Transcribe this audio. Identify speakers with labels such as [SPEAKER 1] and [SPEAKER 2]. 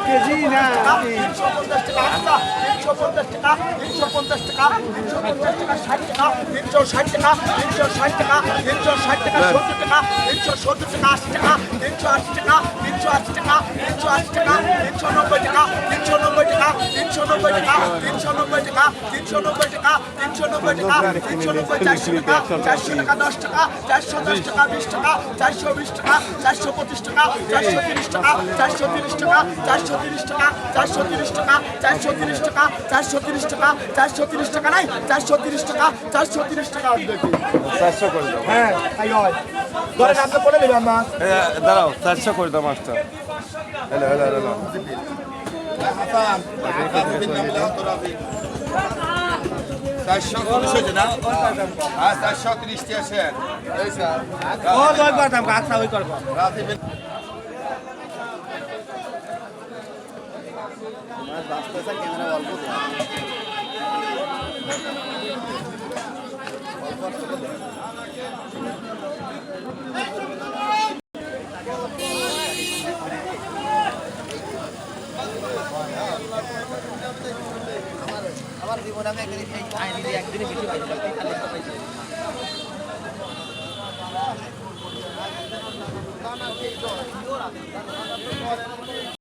[SPEAKER 1] KG না
[SPEAKER 2] 350 টাকা আচ্ছা 350 টাকা 350 টাকা 350 টাকা 60 টাকা 360 টাকা 360 টাকা 360 টাকা 70 টাকা 370 টাকা 80 টাকা 380 টাকা 380 টাকা 380 টাকা 390 টাকা 390 টাকা 390 টাকা 390 টাকা 390 টাকা 390 টাকা 390 400 টাকা 400 টাকা 10 টাকা 410 টাকা 20 টাকা 420 টাকা 425 টাকা 430 টাকা 430 টাকা 430 টাকা 430 টাকা 430 টাকা 430 টাকা 430 টাকা নাই 430 টাকা 430 টাকা দেখি
[SPEAKER 1] 400 করে দাও।
[SPEAKER 2] হ্যাঁ তাই হয় ধরেন আপনি করে নেবেন না
[SPEAKER 1] দাঁড়াও 400 করে দাও master. Hello hello hello
[SPEAKER 3] Hasan Rafi নাম লাও তো রাফি 430 হয়েছে না হ্যাঁ 430 টি আছে এই স্যার
[SPEAKER 1] ওই করতাম কাজটা ওই করব।
[SPEAKER 3] রাফি বিন
[SPEAKER 4] আমার জীবনে আমি একদিনে বেশি পাইছিলাম।